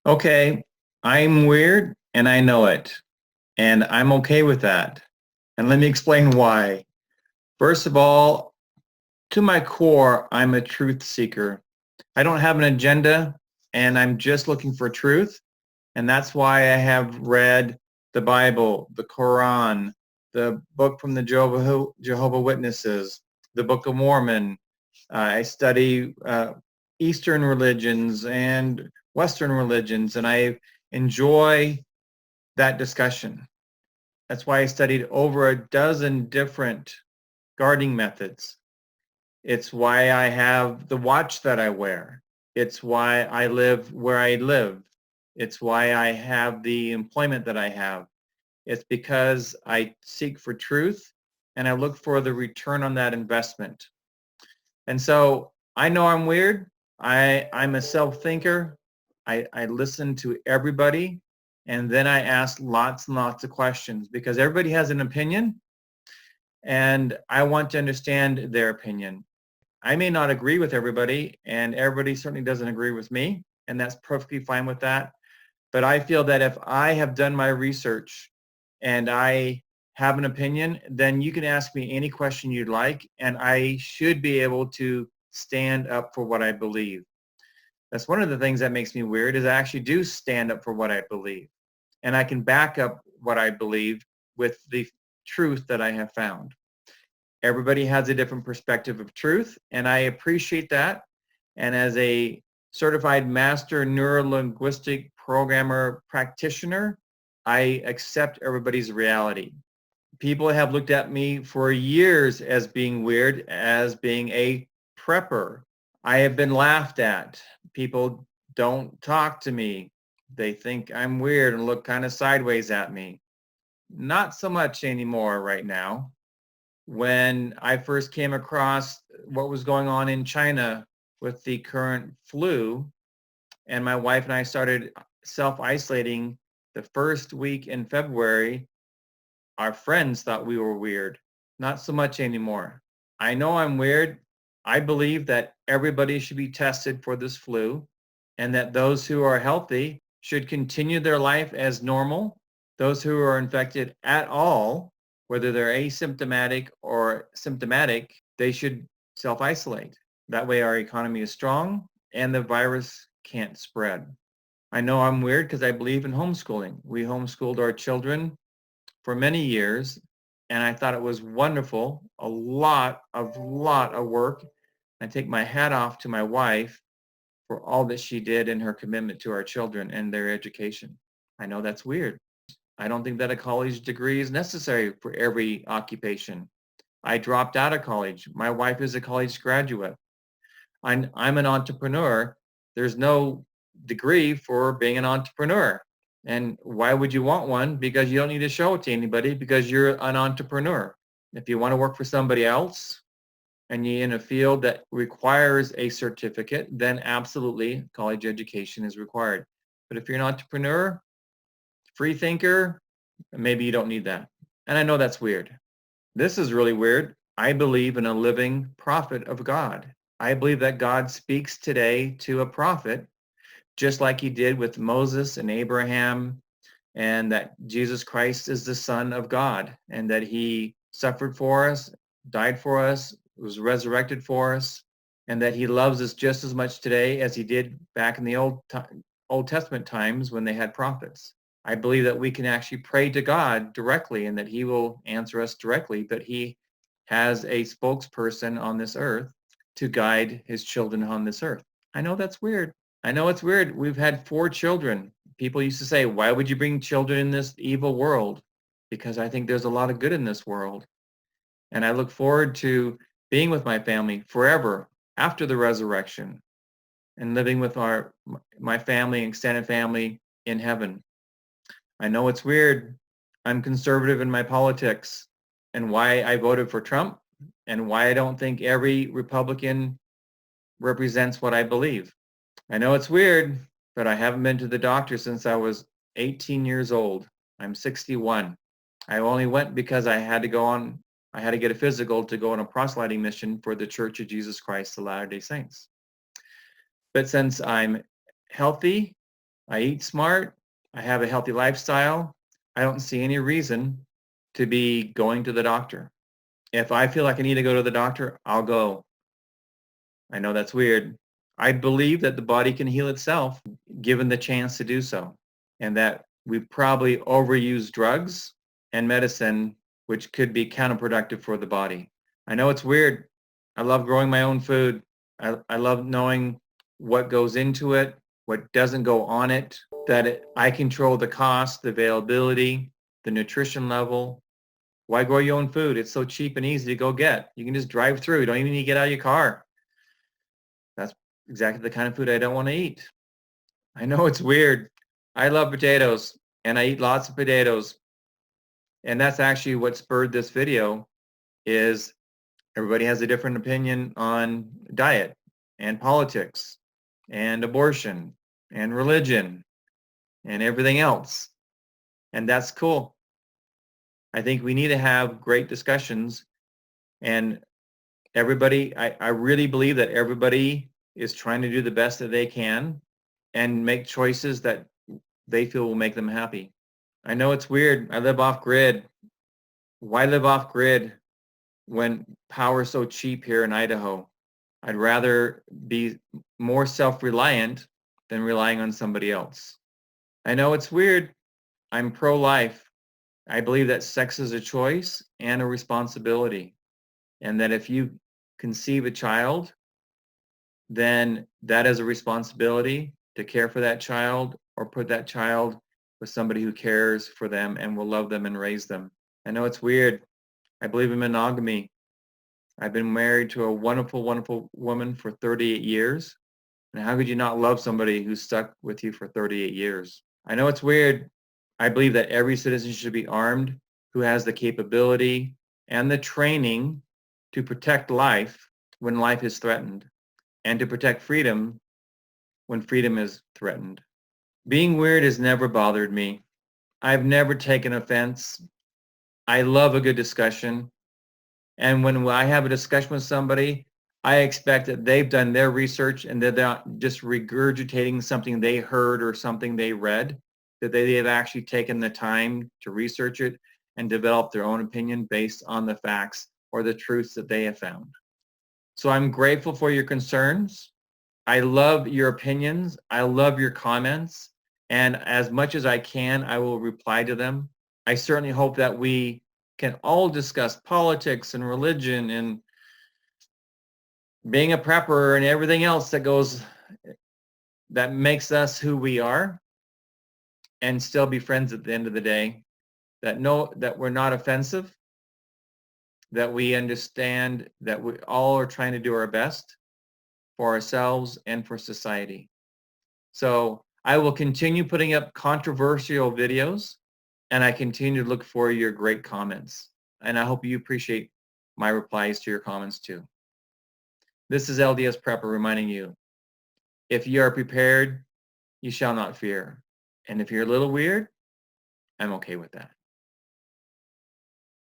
Okay, I'm weird and I know it, and I'm okay with that. And let me explain why. First of all, to my core, I'm a truth seeker. I don't have an agenda and I'm just looking for truth. And that's why I have read the Bible, the Quran, the book from the Jehovah Witnesses, the Book of Mormon. I study Eastern religions and Western religions, and I enjoy that discussion. That's why I studied over a dozen different gardening methods. It's why I have the watch that I wear. It's why I live where I live. It's why I have the employment that I have. It's because I seek for truth and I look for the return on that investment. And so I know I'm weird. I'm a self-thinker. I listen to everybody and then I ask lots and lots of questions because everybody has an opinion and I want to understand their opinion. I may not agree with everybody and everybody certainly doesn't agree with me, and that's perfectly fine with that. But I feel that if I have done my research and I have an opinion, then you can ask me any question you'd like, and I should be able to stand up for what I believe. That's one of the things that makes me weird is I actually do stand up for what I believe. And I can back up what I believe with the truth that I have found. Everybody has a different perspective of truth, and I appreciate that. And as a certified master neurolinguistic programmer practitioner, I accept everybody's reality. People have looked at me for years as being weird, as being a prepper. I have been laughed at. People don't talk to me. They think I'm weird and look kind of sideways at me. Not so much anymore right now. When I first came across what was going on in China with the current flu, and my wife and I started self-isolating the first week in February, our friends thought we were weird. Not so much anymore. I know I'm weird. I believe that everybody should be tested for this flu and that those who are healthy should continue their life as normal. Those who are infected at all, whether they're asymptomatic or symptomatic, they should self-isolate. That way our economy is strong and the virus can't spread. I know I'm weird because I believe in homeschooling. We homeschooled our children for many years, and I thought it was wonderful. A lot of work. I take my hat off to my wife for all that she did in her commitment to our children and their education. I know that's weird. I don't think that a college degree is necessary for every occupation. I dropped out of college. My wife is a college graduate. I'm an entrepreneur. There's no degree for being an entrepreneur. And why would you want one? Because you don't need to show it to anybody because you're an entrepreneur. If you want to work for somebody else and you're in a field that requires a certificate, then absolutely college education is required. But if you're an entrepreneur, free thinker, maybe you don't need that. And I know that's weird. This is really weird. I believe in a living prophet of God. I believe that God speaks today to a prophet, just like he did with Moses and Abraham, and that Jesus Christ is the Son of God, and that he suffered for us, died for us, was resurrected for us, and that he loves us just as much today as he did back in the Old Testament times when they had prophets. I believe that we can actually pray to God directly and that he will answer us directly, but he has a spokesperson on this earth to guide his children on this earth. I know that's weird. I know it's weird. We've had 4 children. People used to say, why would you bring children in this evil world? Because I think there's a lot of good in this world. And I look forward to being with my family forever after the resurrection and living with my family and extended family in heaven. I know it's weird. I'm conservative in my politics and why I voted for Trump and why I don't think every Republican represents what I believe. I know it's weird, but I haven't been to the doctor since I was 18 years old. I'm 61. I only went because I had to get a physical to go on a proselyting mission for the Church of Jesus Christ of Latter-day Saints. But since I'm healthy, I eat smart. I have a healthy lifestyle. I don't see any reason to be going to the doctor. If I feel like I need to go to the doctor, I'll go. I know that's weird. I believe that the body can heal itself given the chance to do so, and that we probably overuse drugs and medicine, which could be counterproductive for the body. I know it's weird. I love growing my own food. I love knowing what goes into it, what doesn't go on it, I control the cost, the availability, the nutrition level. Why grow your own food? It's so cheap and easy to go get. You can just drive through. You don't even need to get out of your car. That's exactly the kind of food I don't want to eat. I know it's weird. I love potatoes and I eat lots of potatoes. And that's actually what spurred this video is everybody has a different opinion on diet and politics and abortion and religion and everything else. And that's cool. I think we need to have great discussions, and everybody, I really believe that everybody is trying to do the best that they can and make choices that they feel will make them happy. I know it's weird. I live off grid. Why live off grid when power is so cheap here in Idaho? I'd rather be more self-reliant than relying on somebody else. I know it's weird. I'm pro-life. I believe that sex is a choice and a responsibility, and that if you conceive a child, then that is a responsibility to care for that child or put that child with somebody who cares for them and will love them and raise them. I know it's weird. I believe in monogamy. I've been married to a wonderful, wonderful woman for 38 years. And how could you not love somebody who's stuck with you for 38 years? I know it's weird. I believe that every citizen should be armed who has the capability and the training to protect life when life is threatened and to protect freedom when freedom is threatened. Being weird has never bothered me. I've never taken offense. I love a good discussion. And when I have a discussion with somebody, I expect that they've done their research and they're not just regurgitating something they heard or something they read, that they have actually taken the time to research it and develop their own opinion based on the facts or the truths that they have found. So I'm grateful for your concerns. I love your opinions. I love your comments. And as much as I can, I will reply to them. I certainly hope that we can all discuss politics and religion and being a prepper and everything else that makes us who we are, and still be friends at the end of the day, that we're not offensive, that we understand that we all are trying to do our best for ourselves and for society. So I will continue putting up controversial videos, and I continue to look for your great comments. And I hope you appreciate my replies to your comments too. This is LDS Prepper reminding you, if you are prepared, you shall not fear. And if you're a little weird, I'm okay with that.